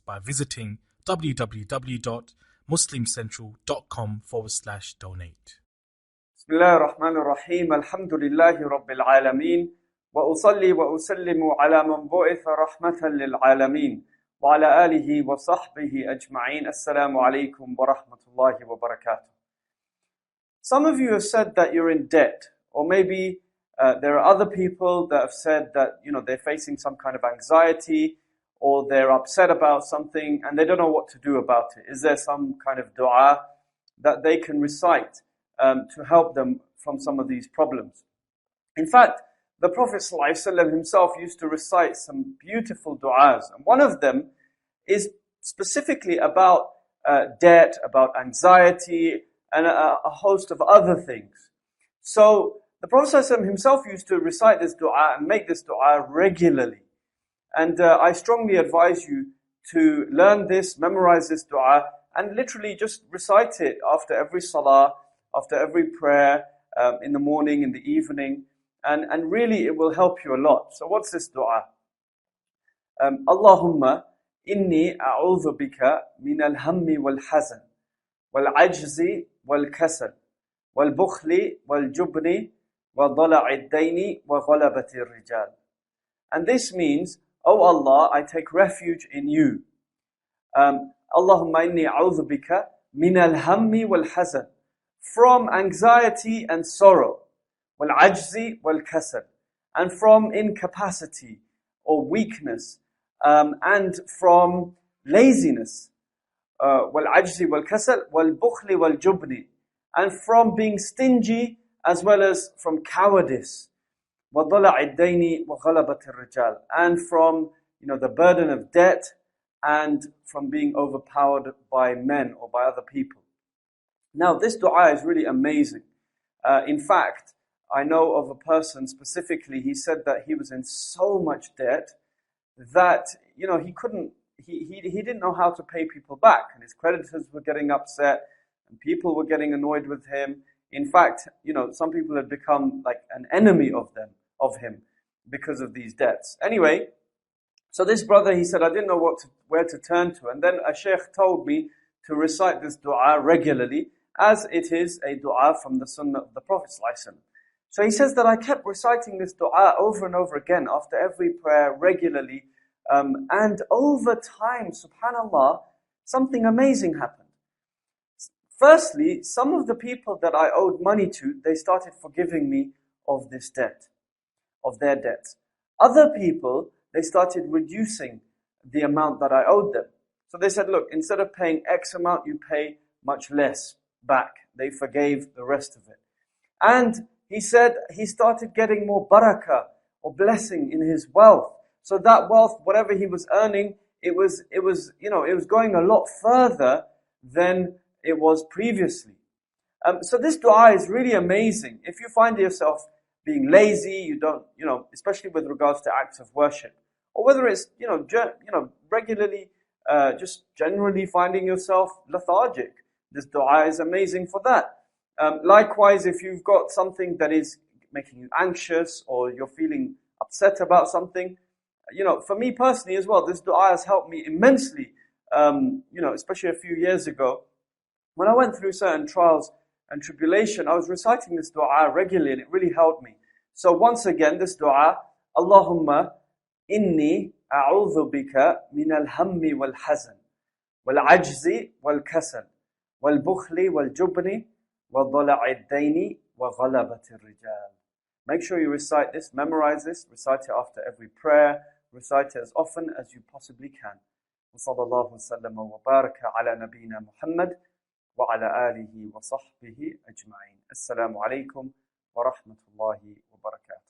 by visiting www.muslimcentral.com/donate. بسم الله الرحمن الرحيم الحمد لله رب العالمين وأصلي وأسلم على من بعث رحمة للعالمين وعلى آله وصحبه أجمعين. السلام عليكم ورحمة الله وبركاته. Some of you have said that you're in debt, or maybe there are other people that have said that they're facing some kind of anxiety, or they're upset about something and they don't know what to do about it. Is there some kind of dua that they can recite to help them from some of these problems? In fact, the Prophet ﷺ himself used to recite some beautiful du'as, and one of them is specifically about debt, about anxiety, and a host of other things. So the Prophet ﷺ himself used to recite this du'a and make this du'a regularly. And I strongly advise you to learn this, memorize this du'a, and literally just recite it after every salah, after every prayer, in the morning, in the evening, and really it will help you a lot. So what's this du'a? Allahumma inni a'udhu bika min al-hammi wal-hazan, wal-ajzi wal-kasal, wal-bukhli wal-jubni, wa-dala'i ad-dayni wa ghalabati ar-rijal. And this means, O Allah, I take refuge in you. Allahumma inni a'udhu bika min al-hammi wal-hazan, from anxiety and sorrow, wal-ajzi wal-kasal, and from incapacity or weakness, and from laziness, wal-ajzi wal-kasal, wal-bukhli wal-jubni, and from being stingy as well as from cowardice, وَضَلَعِ الدَّيْنِ وَغَلَبَةِ الرِّجَالِ, and from the burden of debt and from being overpowered by men or by other people. Now this dua is really amazing. In fact, I know of a person specifically, he said that he was in so much debt that he didn't know how to pay people back, and his creditors were getting upset and people were getting annoyed with him. In fact, some people had become like an enemy of him because of these debts. Anyway, so this brother, he said, I didn't know where to turn to, and then a sheikh told me to recite this dua regularly, as it is a dua from the sunnah of the Prophet ﷺ. So he says that I kept reciting this dua over and over again after every prayer regularly, and over time, subhanallah, something amazing happened. Firstly, some of the people that I owed money to, they started forgiving me of this debt, of their debts. Other people, they started reducing the amount that I owed them. So they said, look, instead of paying X amount, you pay much less back. They forgave the rest of it. And he said he started getting more barakah or blessing in his wealth. So that wealth, whatever he was earning, it was going a lot further than it was previously. So this dua is really amazing. If you find yourself being lazy, you don't, especially with regards to acts of worship, or whether it's, regularly, just generally finding yourself lethargic, this dua is amazing for that. Likewise, if you've got something that is making you anxious, or you're feeling upset about something, for me personally as well, this dua has helped me immensely, especially a few years ago. When I went through certain trials and tribulation, I was reciting this dua regularly and it really helped me. So once again, this dua, Allahumma inni a'udhu bika min al-hammi wal-hazan, wal-ajzi wal-kasal, wal-bukhli wal-jubni, wa-dala'i ad-dayni wa ghalabati ar-rijal. Make sure you recite this, memorize this, recite it after every prayer, recite it as often as you possibly can. وصلى الله وسلم وبارك على نبينا محمد وعلى آله وصحبه أجمعين. السلام عليكم ورحمة الله وبركاته.